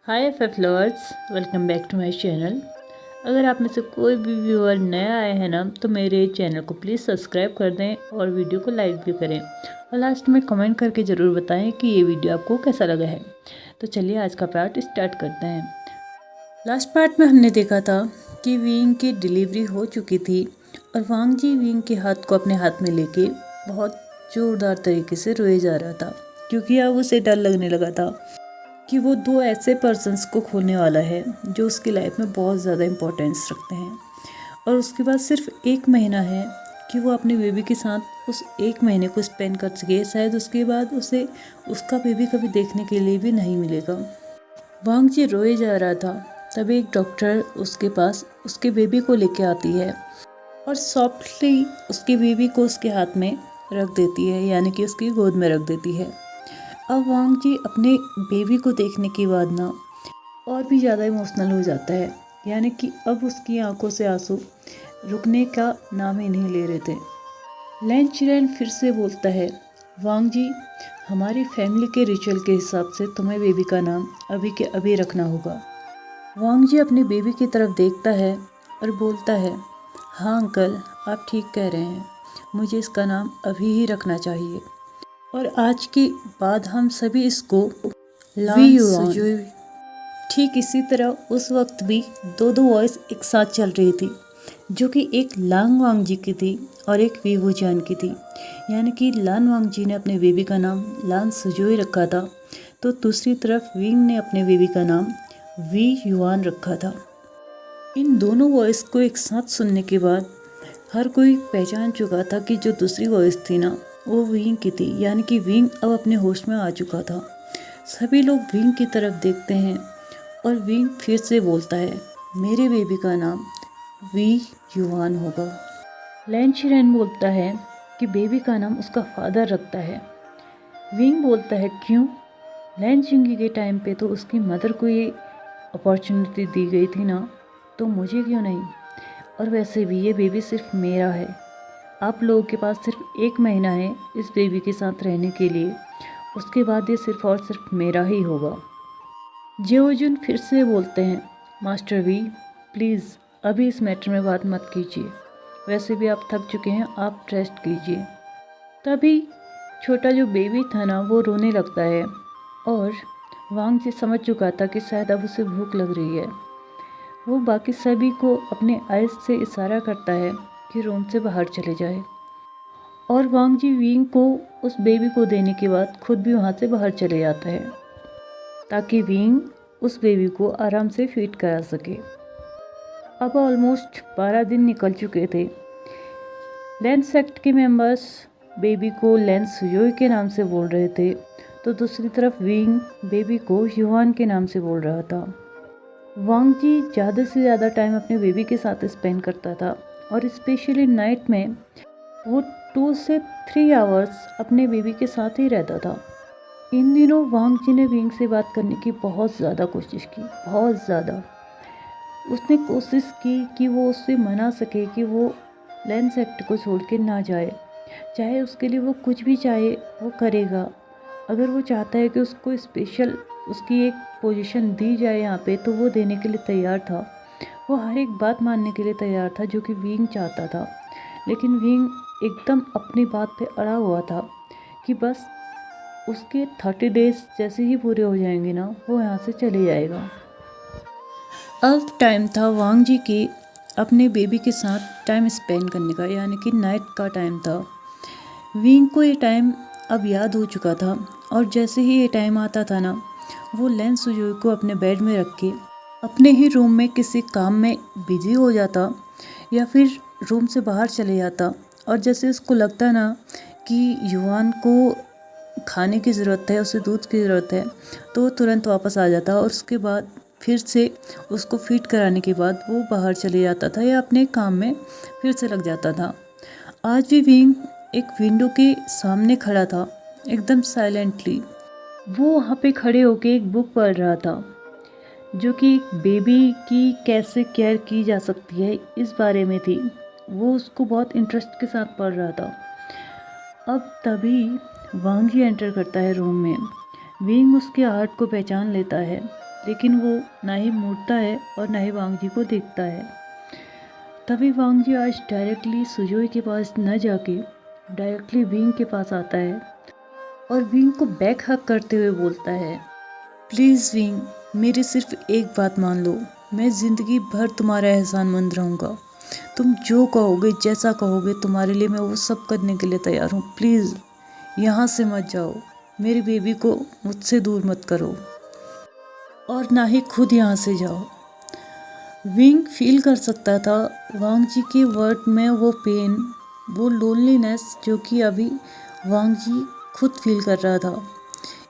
Hi flowers, welcome back to my channel. अगर आप में से कोई भी व्यूअर नया आया है ना, तो मेरे चैनल को प्लीज़ सब्सक्राइब कर दें और वीडियो को लाइक भी करें और लास्ट में कमेंट करके ज़रूर बताएं कि ये वीडियो आपको कैसा लगा है। तो चलिए आज का पार्ट स्टार्ट करते हैं। लास्ट पार्ट में हमने देखा था कि विंग की डिलीवरी हो चुकी थी और वांग जी विंग के हाथ को अपने हाथ में लेके बहुत ज़ोरदार तरीके से रोए जा रहा था, क्योंकि अब उसे डर लगने लगा था कि वो दो ऐसे पर्सन्स को खोने वाला है जो उसकी लाइफ में बहुत ज़्यादा इम्पोर्टेंस रखते हैं। और उसके बाद सिर्फ 1 महीना है कि वो अपने बेबी के साथ उस 1 महीने को स्पेंड कर सके। शायद उसके बाद उसे उसका बेबी कभी देखने के लिए भी नहीं मिलेगा। वांग जी रोए जा रहा था, तभी एक डॉक्टर उसके पास उसके बेबी को लेके आती है और सॉफ्टली उसके बेबी को उसके हाथ में रख देती है, यानी कि उसकी गोद में रख देती है। अब वांग जी अपने बेबी को देखने के बाद ना और भी ज़्यादा इमोशनल हो जाता है, यानी कि अब उसकी आंखों से आंसू रुकने का नाम ही नहीं ले रहे थे। लैन चिरेन फिर से बोलता है, वांग जी, हमारी फैमिली के रिचुअल के हिसाब से तुम्हें बेबी का नाम अभी के अभी रखना होगा। वांग जी अपने बेबी की तरफ देखता है और बोलता है, हाँ अंकल, आप ठीक कह रहे हैं, मुझे इसका नाम अभी ही रखना चाहिए और आज के बाद हम सभी इसको वी। ठीक इसी तरह उस वक्त भी दो वॉइस एक साथ चल रही थी, जो कि एक लांग वांग जी की थी और एक वी वुजान की थी। यानी कि लान वांग जी ने अपने बेबी का नाम लान सुजोई रखा था, तो दूसरी तरफ विंग ने अपने बेबी का नाम वी युआन रखा था। इन दोनों वॉइस को एक साथ सुनने के बाद हर कोई पहचान चुका था कि जो दूसरी वॉइस थी ना, वो विंग की थी, यानी कि विंग अब अपने होश में आ चुका था। सभी लोग विंग की तरफ देखते हैं और विंग फिर से बोलता है, मेरे बेबी का नाम वी युआन होगा। लैन शिरेन बोलता है कि बेबी का नाम उसका फादर रखता है। विंग बोलता है, क्यों? लैन चिंगी के टाइम पे तो उसकी मदर को ये अपॉर्चुनिटी दी गई थी ना, तो मुझे क्यों नहीं? और वैसे भी ये बेबी सिर्फ मेरा है। आप लोगों के पास सिर्फ 1 महीना है इस बेबी के साथ रहने के लिए, उसके बाद ये सिर्फ और सिर्फ मेरा ही होगा। जेओजुन फिर से बोलते हैं, मास्टर वी, प्लीज़ अभी इस मैटर में बात मत कीजिए, वैसे भी आप थक चुके हैं, आप रेस्ट कीजिए। तभी छोटा जो बेबी था ना, वो रोने लगता है और वांग जी समझ चुका था कि शायद अब उसे भूख लग रही है। वो बाकी सभी को अपने आइज से इशारा करता है कि रूम से बाहर चले जाए और वांग जी विंग को उस बेबी को देने के बाद खुद भी वहाँ से बाहर चले जाता है, ताकि विंग उस बेबी को आराम से फीड करा सके। अब ऑलमोस्ट 12 दिन निकल चुके थे। लैन सेक्ट के मेंबर्स बेबी को लैन सुयोई के नाम से बोल रहे थे, तो दूसरी तरफ विंग बेबी को युआन के नाम से बोल रहा था। वांग जी ज़्यादा से ज़्यादा टाइम अपने बेबी के साथ स्पेंड करता था और स्पेशली नाइट में वो 2 से 3 आवर्स अपने बेबी के साथ ही रहता था। इन दिनों वांग जी ने विंग से बात करने की बहुत ज़्यादा कोशिश की, बहुत ज़्यादा। उसने कोशिश की कि वो उससे मना सके कि वो लैन सेक्ट को छोड़ के ना जाए, चाहे उसके लिए वो कुछ भी चाहे वो करेगा। अगर वो चाहता है कि उसको स्पेशल उसकी एक पोजीशन दी जाए यहाँ पे, तो वो देने के लिए तैयार था। वो हर एक बात मानने के लिए तैयार था जो कि विंग चाहता था, लेकिन विंग एकदम अपनी बात पे अड़ा हुआ था कि बस उसके 30 डेज जैसे ही पूरे हो जाएंगे ना, वो यहाँ से चले जाएगा। अब टाइम था वांग जी के अपने बेबी के साथ टाइम स्पेंड करने का, यानी कि नाइट का टाइम था। विंग को ये टाइम अब याद हो चुका था और जैसे ही ये टाइम आता था ना, वो लैन सुजोई को अपने बेड में रख के अपने ही रूम में किसी काम में बिजी हो जाता या फिर रूम से बाहर चले जाता। और जैसे उसको लगता ना कि युआन को खाने की ज़रूरत है, उसे दूध की ज़रूरत है, तो वो तुरंत वापस आ जाता और उसके बाद फिर से उसको फीड कराने के बाद वो बाहर चले जाता था या अपने काम में फिर से लग जाता था। आज भी विंग एक विंडो के सामने खड़ा था, एकदम साइलेंटली। वो वहाँ पे खड़े होके एक बुक पढ़ रहा था, जो कि बेबी की कैसे केयर की जा सकती है इस बारे में थी। वो उसको बहुत इंटरेस्ट के साथ पढ़ रहा था। अब तभी वांग ही एंटर करता है रूम में। विंग उसके आर्ट को पहचान लेता है लेकिन वो ना ही मुड़ता है और ना ही वांग जी को देखता है। तभी वांग जी आज डायरेक्टली सुजोई के पास न जाके डायरेक्टली विंग के पास आता है और विंग को बैक हग करते हुए बोलता है, प्लीज़ विंग, मेरी सिर्फ एक बात मान लो, मैं ज़िंदगी भर तुम्हारा एहसानमंद रहूँगा। तुम जो कहोगे, जैसा कहोगे, तुम्हारे लिए मैं वो सब करने के लिए तैयार हूँ। प्लीज़ यहाँ से मत जाओ, मेरी बेबी को मुझसे दूर मत करो और ना ही खुद यहाँ से जाओ। विंग फील कर सकता था वांग जी के वर्ड में वो पेन, वो लोनलीनेस जो कि अभी वांग जी खुद फील कर रहा था।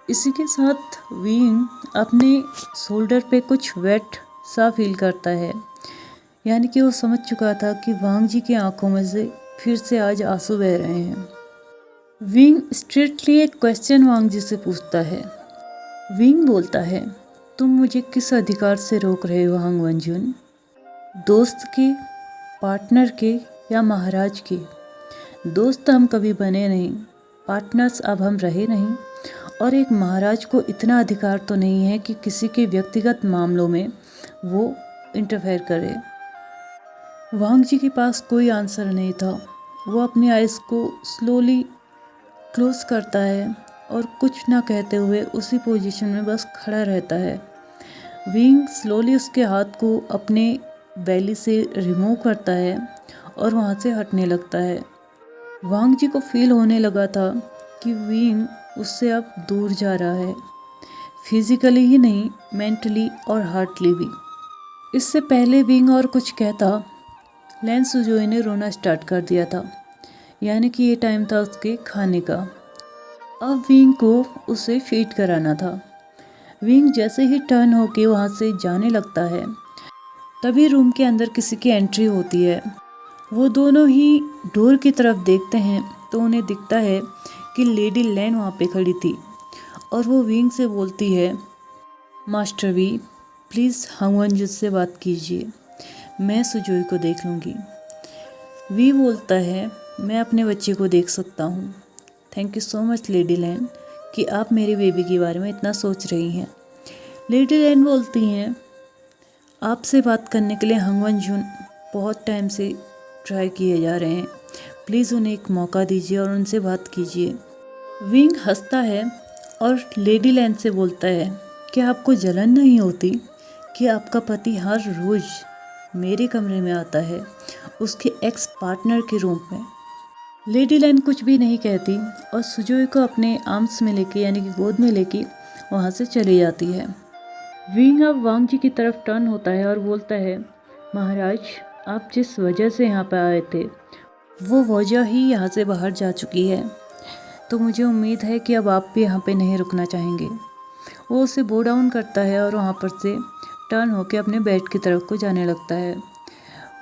इसी के साथ विंग अपने शोल्डर पे कुछ वेट सा फील करता है, यानी कि वो समझ चुका था कि वांग जी की आंखों में से फिर से आज आंसू बह रहे हैं। विंग स्ट्रेटली एक क्वेश्चन वांग जी से पूछता है। विंग बोलता है, तुम मुझे किस अधिकार से रोक रहे हो हांग वनजुन? दोस्त के, पार्टनर के या महाराज के? दोस्त हम कभी बने नहीं, पार्टनर्स अब हम रहे नहीं, और एक महाराज को इतना अधिकार तो नहीं है कि किसी के व्यक्तिगत मामलों में वो इंटरफेयर करे। वांग जी के पास कोई आंसर नहीं था। वो अपनी आइज़ को स्लोली क्लोज करता है और कुछ ना कहते हुए उसी पोजीशन में बस खड़ा रहता है। विंग स्लोली उसके हाथ को अपने बेली से रिमूव करता है और वहाँ से हटने लगता है। वांग जी को फील होने लगा था कि विंग उससे अब दूर जा रहा है, फिजिकली ही नहीं, मेंटली और हार्टली भी। इससे पहले विंग और कुछ कहता, लैन सुजोई ने रोना स्टार्ट कर दिया था, यानी कि ये टाइम था उसके खाने का। अब विंग को उसे फीड कराना था। विंग जैसे ही टर्न होके वहाँ से जाने लगता है, तभी रूम के अंदर किसी की एंट्री होती है। वो दोनों ही डोर की तरफ देखते हैं तो उन्हें दिखता है कि लेडी लैन वहाँ पे खड़ी थी और वो विंग से बोलती है, मास्टर वी, प्लीज़ हांग वनजुन से बात कीजिए, मैं सुजोई को देख लूँगी। वी बोलता है, मैं अपने बच्चे को देख सकता हूँ। Thank you so much lady Lan कि आप मेरे बेबी के बारे में इतना सोच रही हैं। लेडी लैन बोलती हैं, आपसे बात करने के लिए हांग वनजुन बहुत टाइम से ट्राई किए जा रहे हैं, प्लीज़ उन्हें एक मौका दीजिए और उनसे बात कीजिए। विंग हंसता है और लेडी लैन से बोलता है, क्या आपको जलन नहीं होती कि आपका पति हर रोज़ मेरे कमरे में आता है, उसके एक्स पार्टनर के रूम में? लेडी लैन कुछ भी नहीं कहती और सुजोई को अपने आर्म्स में लेके, यानी कि गोद में लेके वहाँ से चली जाती है। विंग अब वांग जी की तरफ टर्न होता है और बोलता है, महाराज, आप जिस वजह से यहाँ पर आए थे वो वजह ही यहाँ से बाहर जा चुकी है, तो मुझे उम्मीद है कि अब आप भी यहाँ पे नहीं रुकना चाहेंगे। वो उसे बो डाउन करता है और वहाँ पर से टर्न होकर अपने बेड की तरफ को जाने लगता है।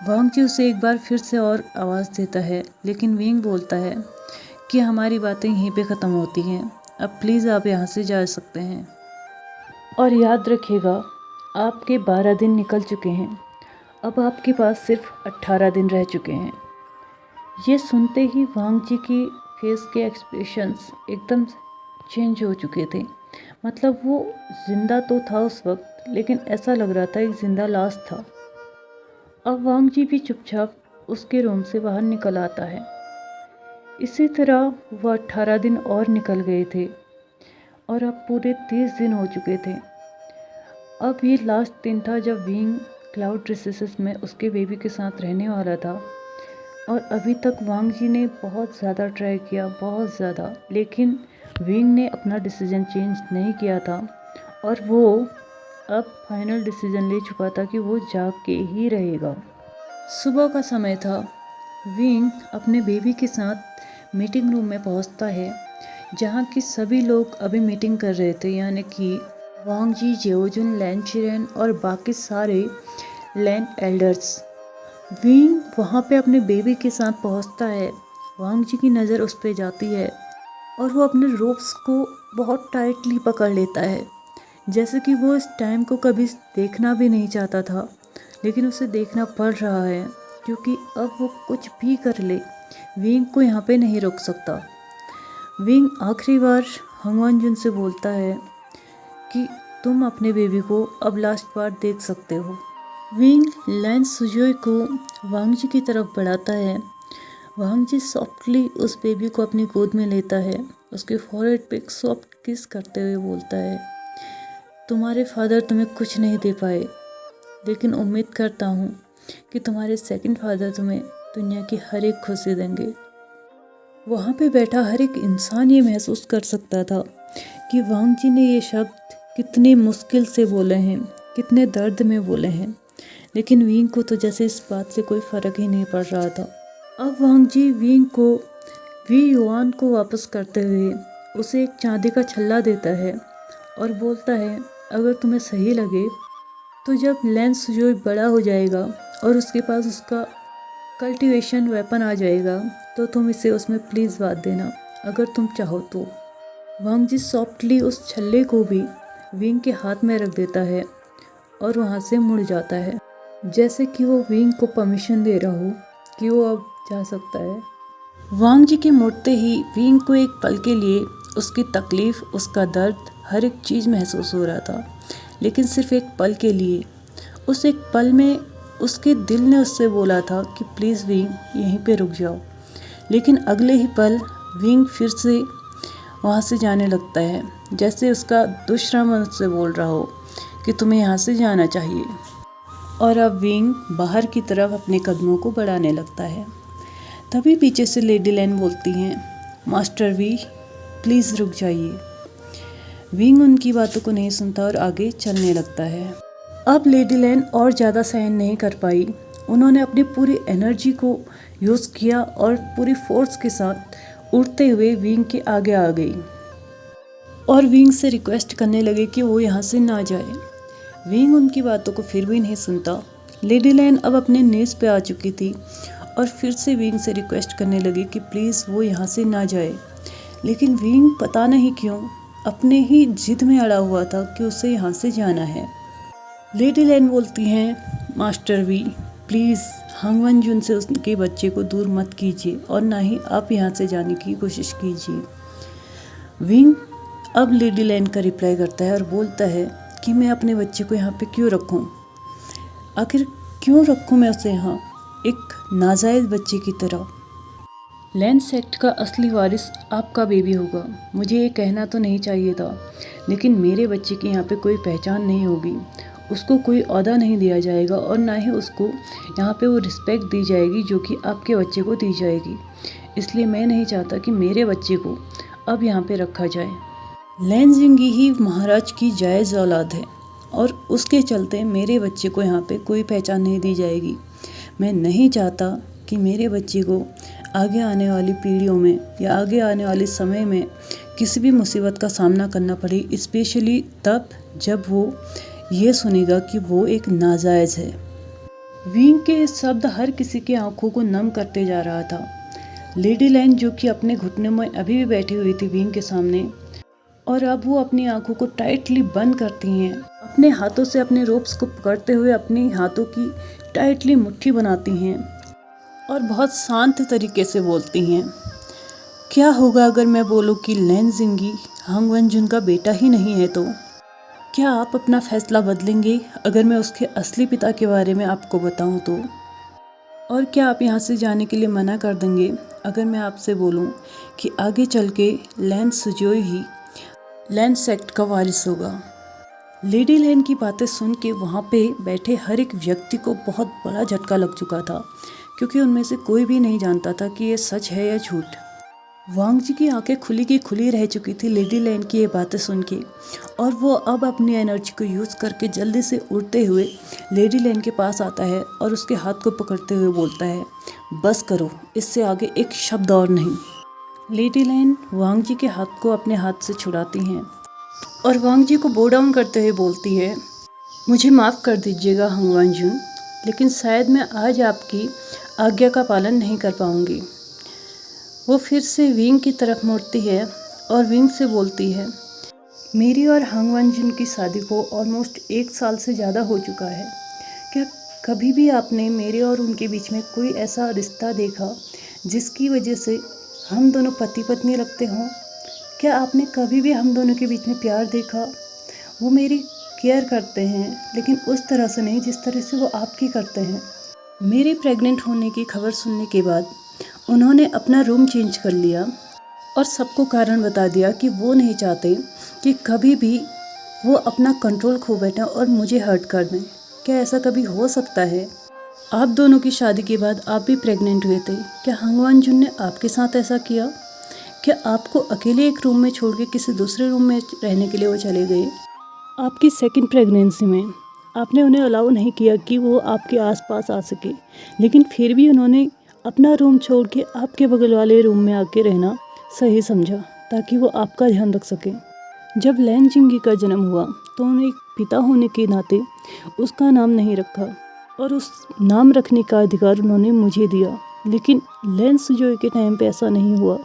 वांग जी उसे एक बार फिर से और आवाज़ देता है, लेकिन विंग बोलता है कि हमारी बातें यहीं पे ख़त्म होती हैं, अब प्लीज़ आप यहाँ से जा सकते हैं। और याद रखिएगा, आपके 12 दिन निकल चुके हैं, अब आपके पास सिर्फ 18 दिन रह चुके हैं। ये सुनते ही वांग जी की फेस के एक्सप्रेशंस एकदम चेंज हो चुके थे। मतलब वो जिंदा तो था उस वक्त, लेकिन ऐसा लग रहा था एक जिंदा लाश था। अब वांग जी भी चुपचाप उसके रूम से बाहर निकल आता है। इसी तरह वह 18 दिन और निकल गए थे और अब पूरे 30 दिन हो चुके थे। अब ये लास्ट दिन था जब विंग क्लाउड रिसेसेस में उसके बेबी के साथ रहने वाला था। और अभी तक वांग जी ने बहुत ज़्यादा ट्राई किया, बहुत ज़्यादा, लेकिन विंग ने अपना डिसीजन चेंज नहीं किया था और वो अब फाइनल डिसीजन ले चुका था कि वो जाग के ही रहेगा। सुबह का समय था। विंग अपने बेबी के साथ मीटिंग रूम में पहुंचता है, जहां की सभी लोग अभी मीटिंग कर रहे थे, यानी कि वांग जी, जेओजुन, लैन चिरेन और बाकी सारे लैन एल्डर्स। विंग वहाँ पे अपने बेबी के साथ पहुँचता है। वांग जी की नज़र उस पर जाती है और वो अपने रोप्स को बहुत टाइटली पकड़ लेता है, जैसे कि वो इस टाइम को कभी देखना भी नहीं चाहता था, लेकिन उसे देखना पड़ रहा है क्योंकि अब वो कुछ भी कर ले, विंग को यहाँ पे नहीं रोक सकता। विंग आखिरी बार हांग वनजुन से बोलता है कि तुम अपने बेबी को अब लास्ट बार देख सकते हो। विंग लैन सुजोई को वांग जी की तरफ बढ़ाता है। वांग जी सॉफ्टली उस बेबी को अपनी गोद में लेता है, उसके फॉरहेड पे एक सॉफ्ट किस करते हुए बोलता है, तुम्हारे फादर तुम्हें कुछ नहीं दे पाए, लेकिन उम्मीद करता हूँ कि तुम्हारे सेकंड फादर तुम्हें दुनिया की हर एक खुशी देंगे। वहाँ पे बैठा हर एक इंसान ये महसूस कर सकता था कि वांग जी ने ये शब्द कितनी मुश्किल से बोले हैं, कितने दर्द में बोले हैं, लेकिन विंग को तो जैसे इस बात से कोई फ़र्क ही नहीं पड़ रहा था। अब वांग जी विंग को वी युआन को वापस करते हुए उसे एक चांदी का छल्ला देता है और बोलता है, अगर तुम्हें सही लगे तो जब लैन सुजोई बड़ा हो जाएगा और उसके पास उसका कल्टीवेशन वेपन आ जाएगा तो तुम इसे उसमें प्लीज़ बांध देना, अगर तुम चाहो तो। वांग जी सॉफ्टली उस छल्ले को भी विंग के हाथ में रख देता है और वहाँ से मुड़ जाता है, जैसे कि वो विंग को परमिशन दे रहा हो कि वो अब जा सकता है। वांग जी के मुड़ते ही विंग को एक पल के लिए उसकी तकलीफ़, उसका दर्द, हर एक चीज़ महसूस हो रहा था, लेकिन सिर्फ एक पल के लिए। उस एक पल में उसके दिल ने उससे बोला था कि प्लीज़ विंग यहीं पे रुक जाओ, लेकिन अगले ही पल विंग फिर से वहाँ से जाने लगता है, जैसे उसका दूसरा मन उससे बोल रहा हो कि तुम्हें यहाँ से जाना चाहिए। और अब विंग बाहर की तरफ अपने कदमों को बढ़ाने लगता है। तभी पीछे से लेडी लैन बोलती हैं, मास्टर वी प्लीज़ रुक जाइए। विंग उनकी बातों को नहीं सुनता और आगे चलने लगता है। अब लेडी लैन और ज़्यादा सहन नहीं कर पाई, उन्होंने अपनी पूरी एनर्जी को यूज़ किया और पूरी फोर्स के साथ उड़ते हुए विंग के आगे आ गई और विंग से रिक्वेस्ट करने लगे कि वो यहाँ से ना जाए। विंग उनकी बातों को फिर भी नहीं सुनता। लेडी लैन अब अपने नीज़ पे आ चुकी थी और फिर से विंग से रिक्वेस्ट करने लगी कि प्लीज़ वो यहाँ से ना जाए, लेकिन विंग पता नहीं क्यों अपने ही जिद में अड़ा हुआ था कि उसे यहाँ से जाना है। लेडी लैन बोलती हैं, master Wei please Hang Wan Jun से उसके बच्चे को दूर मत कीजिए और ना ही आप यहाँ से जाने की कोशिश कीजिए। विंग अब लेडी लैन का रिप्लाई करता है और बोलता है कि मैं अपने बच्चे को यहाँ पे क्यों रखूँ, आखिर क्यों रखूँ मैं उसे यहाँ एक नाजायज़ बच्चे की तरह। लैन सेक्ट का असली वारिस आपका बेबी होगा, मुझे ये कहना तो नहीं चाहिए था, लेकिन मेरे बच्चे की यहाँ पे कोई पहचान नहीं होगी, उसको कोई ओहदा नहीं दिया जाएगा और ना ही उसको यहाँ पे वो रिस्पेक्ट दी जाएगी जो कि आपके बच्चे को दी जाएगी। इसलिए मैं नहीं चाहता कि मेरे बच्चे को अब यहाँ पे रखा जाए। लैन जिंगी ही महाराज की जायज़ औलाद है और उसके चलते मेरे बच्चे को यहाँ पे कोई पहचान नहीं दी जाएगी। मैं नहीं चाहता कि मेरे बच्चे को आगे आने वाली पीढ़ियों में या आगे आने वाले समय में किसी भी मुसीबत का सामना करना पड़े, स्पेशली तब जब वो ये सुनेगा कि वो एक नाजायज़ है। विंग के शब्द हर किसी की आंखों को नम करते जा रहा था। लेडी लैन जो कि अपने घुटने में अभी भी बैठी हुई थी विंग के सामने, और अब वो अपनी आंखों को टाइटली बंद करती हैं, अपने हाथों से अपने रोप्स को पकड़ते हुए अपनी हाथों की टाइटली मुट्ठी बनाती हैं और बहुत शांत तरीके से बोलती हैं, क्या होगा अगर मैं बोलूं कि लैन जिंगी हांग वन जुन का बेटा ही नहीं है तो? क्या आप अपना फैसला बदलेंगे अगर मैं उसके असली पिता के बारे में आपको बताऊं तो? और क्या आप यहाँ से जाने के लिए मना कर देंगे अगर मैं आपसे बोलूं कि आगे चल के लैन सुजोई ही लैन सेक्ट का वारिस होगा? लेडी लैन की बातें सुन के वहाँ पे बैठे हर एक व्यक्ति को बहुत बड़ा झटका लग चुका था, क्योंकि उनमें से कोई भी नहीं जानता था कि ये सच है या झूठ। वांग जी की आंखें खुली की खुली रह चुकी थी लेडी लैन की ये बातें सुन के, और वो अब अपनी एनर्जी को यूज़ करके जल्दी से उड़ते हुए लेडी लैन के पास आता है और उसके हाथ को पकड़ते हुए बोलता है, बस करो, इससे आगे एक शब्द और नहीं। लेडी लैन वांग जी के हाथ को अपने हाथ से छुड़ाती हैं और वांग जी को बो डाउन करते हुए बोलती है, मुझे माफ़ कर दीजिएगा हांग वन जुन, लेकिन शायद मैं आज आपकी आज्ञा का पालन नहीं कर पाऊंगी। वो फिर से विंग की तरफ मुड़ती है और विंग से बोलती है, मेरी और हांग वन जुन की शादी को ऑलमोस्ट 1 साल से ज़्यादा हो चुका है। क्या कभी भी आपने मेरे और उनके बीच में कोई ऐसा रिश्ता देखा जिसकी वजह से हम दोनों पति पत्नी लगते हों? क्या आपने कभी भी हम दोनों के बीच में प्यार देखा? वो मेरी केयर करते हैं, लेकिन उस तरह से नहीं जिस तरह से वो आपकी करते हैं। मेरे प्रेग्नेंट होने की खबर सुनने के बाद उन्होंने अपना रूम चेंज कर लिया और सबको कारण बता दिया कि वो नहीं चाहते कि कभी भी वो अपना कंट्रोल खो बैठें और मुझे हर्ट कर दें। क्या ऐसा कभी हो सकता है? आप दोनों की शादी के बाद आप भी प्रेग्नेंट हुए थे। क्या हंगवान जुन ने आपके साथ ऐसा किया? क्या आपको अकेले एक रूम में छोड़ के किसी दूसरे रूम में रहने के लिए वो चले गए? आपकी सेकंड प्रेगनेंसी में आपने उन्हें अलाउ नहीं किया कि वो आपके आसपास आ सके, लेकिन फिर भी उन्होंने अपना रूम छोड़ के आपके बगल वाले रूम में आके रहना सही समझा ताकि वो आपका ध्यान रख सके। जब लैन जिंगी का जन्म हुआ तो उन्हें एक पिता होने के नाते उसका नाम नहीं रखा और उस नाम रखने का अधिकार उन्होंने मुझे दिया, लेकिन लैन सुजोय के टाइम पे ऐसा नहीं हुआ।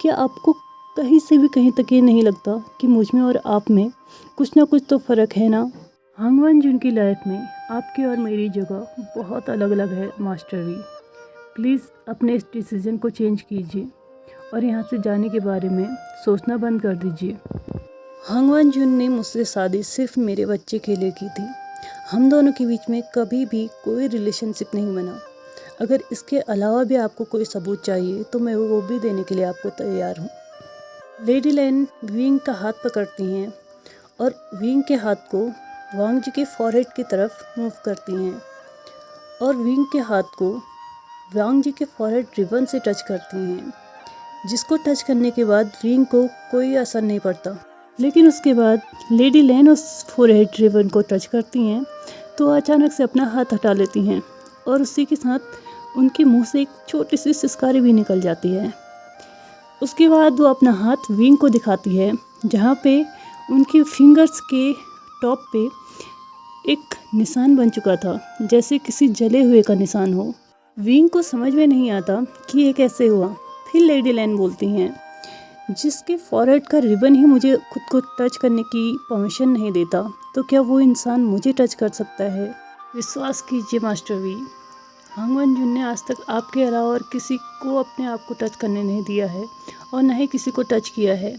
क्या आपको कहीं से भी कहीं तक ये नहीं लगता कि मुझ में और आप में कुछ ना कुछ तो फ़र्क है ना? हंगवान जुन की लाइफ में आपकी और मेरी जगह बहुत अलग अलग है मास्टर वी। प्लीज़ अपने इस डिसीज़न को चेंज कीजिए और यहाँ से जाने के बारे में सोचना बंद कर दीजिए। हंगवान जुन ने मुझसे शादी सिर्फ मेरे बच्चे के लिए की थी। हम दोनों के बीच में कभी भी कोई रिलेशनशिप नहीं बना। अगर इसके अलावा भी आपको कोई सबूत चाहिए तो मैं वो भी देने के लिए आपको तैयार हूँ। लेडी लैन विंग का हाथ पकड़ती हैं और विंग के हाथ को वांग जी के फॉरहेड की तरफ मूव करती हैं और विंग के हाथ को वांग जी के फॉरहेड रिबन से टच करती हैं, जिसको टच करने के बाद विंग को कोई असर नहीं पड़ता। लेकिन उसके बाद लेडी लैन उस फॉरहेड रिबन को टच करती हैं तो अचानक से अपना हाथ हटा लेती हैं और उसी के साथ उनके मुंह से एक छोटी सी सिसकारी भी निकल जाती है। उसके बाद वो अपना हाथ विंग को दिखाती है, जहाँ पे उनके फिंगर्स के टॉप पे एक निशान बन चुका था, जैसे किसी जले हुए का निशान हो। विंग को समझ में नहीं आता कि ये कैसे हुआ। फिर लेडी लैन बोलती हैं, जिसके फॉरहेड का रिबन ही मुझे खुद को टच करने की परमिशन नहीं देता, तो क्या वो इंसान मुझे टच कर सकता है? विश्वास कीजिए मास्टर वी, हंगवान जुन ने आज तक आपके अलावा और किसी को अपने आप को टच करने नहीं दिया है और न ही किसी को टच किया है।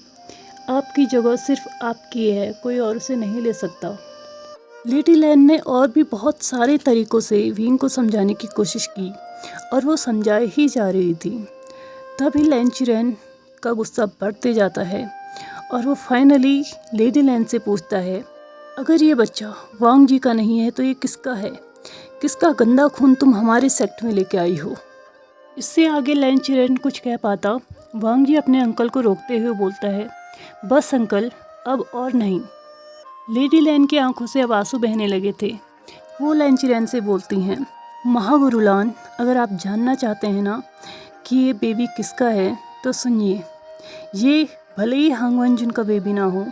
आपकी जगह सिर्फ आपकी है, कोई और उसे नहीं ले सकता। लेडी लैन ने और भी बहुत सारे तरीक़ों से विंग को समझाने की कोशिश की और वो समझाए ही जा रही थी। तभी लैन चिरेन का गुस्सा बढ़ते जाता है और वो फाइनली लेडी लैन से पूछता है, अगर ये बच्चा वांग जी का नहीं है तो ये किसका है? किसका गंदा खून तुम हमारे सेक्ट में लेके आई हो? इससे आगे लैन चिरेन कुछ कह पाता। वांग जी अपने अंकल को रोकते हुए बोलता है, बस अंकल, अब और नहीं। लेडी लैन की आंखों से अब आंसू बहने लगे थे। वो लैन चिरेन से बोलती हैं, महागुरुलान, अगर आप जानना चाहते हैं ना कि ये बेबी किसका है तो सुनिए। ये भले ही हंगवान जुन का बेबी ना हो,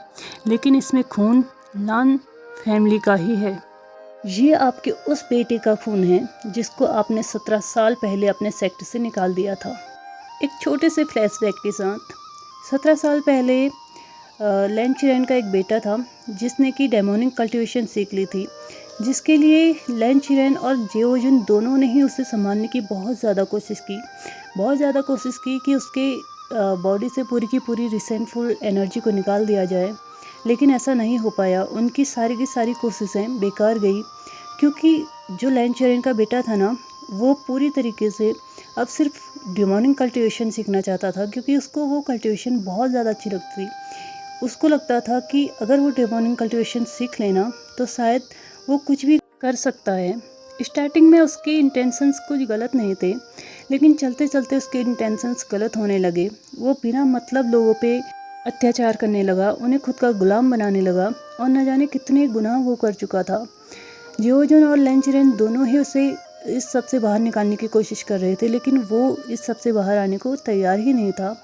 लेकिन इसमें खून लान फैमिली का ही है। ये आपके उस बेटे का खून है जिसको आपने 17 साल पहले अपने सेक्ट से निकाल दिया था। एक छोटे से फ्लैशबैक के साथ 17 साल पहले लैन चिरेन का एक बेटा था जिसने कि डेमोनिक कल्टीवेशन सीख ली थी, जिसके लिए लैन चिरेन और जेओ जुन दोनों ने ही उसे संभालने की बहुत ज़्यादा कोशिश की कि उसके बॉडी से पूरी की पूरी रिसेंटफुल एनर्जी को निकाल दिया जाए, लेकिन ऐसा नहीं हो पाया। उनकी सारी की सारी कोशिशें बेकार गई, क्योंकि जो लैन चिरेन का बेटा था ना, वो पूरी तरीके से अब सिर्फ डेमोनिक कल्टीवेशन सीखना चाहता था, क्योंकि उसको वो कल्टीवेशन बहुत ज़्यादा अच्छी लगती थी। उसको लगता था कि अगर वो डेमोनिक कल्टीवेशन सीख लेना तो शायद वो कुछ भी कर सकता है। स्टार्टिंग में उसके इंटेंशंस कुछ गलत नहीं थे, लेकिन चलते चलते उसके इंटेंशंस गलत होने लगे। वो बिना मतलब लोगों पे अत्याचार करने लगा, उन्हें खुद का गुलाम बनाने लगा और न जाने कितने गुनाह वो कर चुका था। जेओ जुन और लैन चिरेन दोनों ही उसे इस सब से बाहर निकालने की कोशिश कर रहे थे, लेकिन वो इस सब से बाहर आने को तैयार ही नहीं था,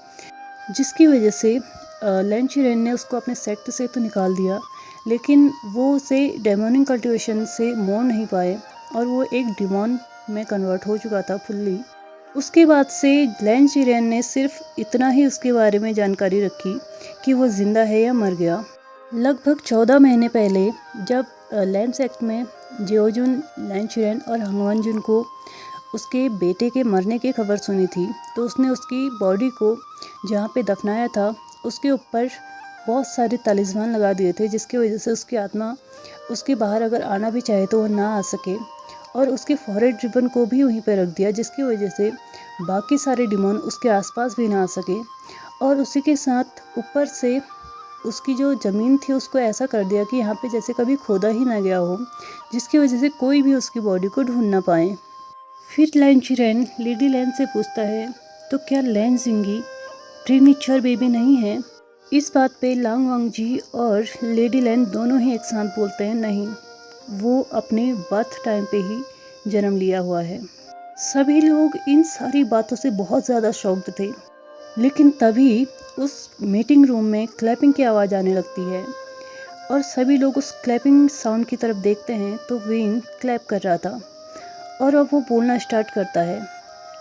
जिसकी वजह से लैन चिरेन ने उसको अपने सेक्ट से तो निकाल दिया, लेकिन वो उसे डेमोनिक कल्टीवेशन से मोड़ नहीं पाए और वो एक डिमॉन में कन्वर्ट हो चुका था फुल्ली। उसके बाद से लैन चिरेन ने सिर्फ इतना ही उसके बारे में जानकारी रखी कि वो ज़िंदा है या मर गया। लगभग 14 महीने पहले जब लैन सेक्ट में जेओ जुन, लैन चिरेन और हंगवान जुन को उसके बेटे के मरने की खबर सुनी थी, तो उसने उसकी बॉडी को जहाँ पे दफनाया था उसके ऊपर बहुत सारे तालिस्मान लगा दिए थे, जिसकी वजह से उसकी आत्मा उसके बाहर अगर आना भी चाहे तो वो ना आ सके, और उसके फॉरहेड रिबन को भी वहीं पर रख दिया, जिसकी वजह से बाकी सारे डिमोन उसके आसपास भी ना आ सके। और उसी के साथ ऊपर से उसकी जो ज़मीन थी उसको ऐसा कर दिया कि यहाँ पे जैसे कभी खोदा ही ना गया हो, जिसकी वजह से कोई भी उसकी बॉडी को ढूंढ ना पाए। फिर लैन चिरेन लेडी लैन से पूछता है, तो क्या लैन जिंगी प्रीमेच्योर बेबी नहीं है? इस बात पे लांग वांग जी और लेडी लैन दोनों ही एक साथ बोलते हैं, नहीं, वो अपने बर्थ टाइम पे ही जन्म लिया हुआ है। सभी लोग इन सारी बातों से बहुत ज़्यादा शॉक्ड थे, लेकिन तभी उस मीटिंग रूम में क्लैपिंग की आवाज़ आने लगती है और सभी लोग उस क्लैपिंग साउंड की तरफ देखते हैं तो विंग क्लैप कर रहा था और अब वो बोलना स्टार्ट करता है,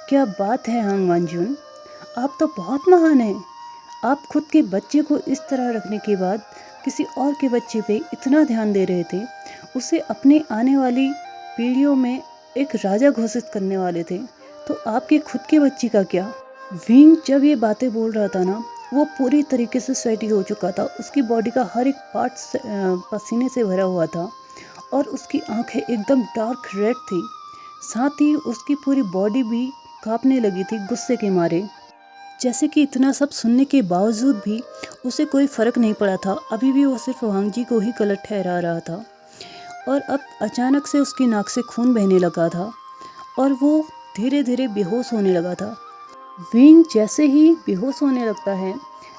क्या बात है हांग वांजुन, आप तो बहुत महान हैं। आप खुद के बच्चे को इस तरह रखने के बाद किसी और के बच्चे पे इतना ध्यान दे रहे थे, उसे अपने आने वाली पीढ़ियों में एक राजा घोषित करने वाले थे, तो आपके खुद के बच्चे का क्या? विंग जब ये बातें बोल रहा था ना, वो पूरी तरीके से स्वेटी हो चुका था, उसकी बॉडी का हर एक पार्ट पसीने से भरा हुआ था और उसकी आंखें एकदम डार्क रेड थी, साथ ही उसकी पूरी बॉडी भी कांपने लगी थी गुस्से के मारे। जैसे कि इतना सब सुनने के बावजूद भी उसे कोई फ़र्क नहीं पड़ा था, अभी भी वो सिर्फ वांग जी को ही गलत ठहरा रहा था। और अब अचानक से उसकी नाक से खून बहने लगा था और वो धीरे धीरे बेहोश होने लगा था। विंग जैसे ही बेहोश होने लगता है,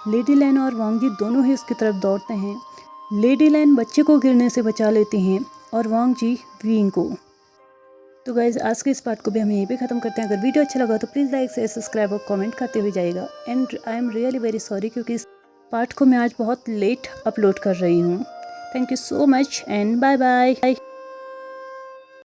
लेडी लैन और वांग जी दोनों ही उसकी तरफ दौड़ते हैं। लेडी लैन बच्चे को गिरने से बचा लेती हैं और वांग जी विंग को। तो गाइज आज के इस पार्ट को भी हम यहीं पे ख़त्म करते हैं। अगर वीडियो अच्छा लगा तो प्लीज़ लाइक शेयर सब्सक्राइब और कमेंट करते हुए जाइएगा। And I am really very sorry क्योंकि इस पार्ट को मैं आज बहुत लेट अपलोड कर रही हूँ। Thank you so much and bye bye.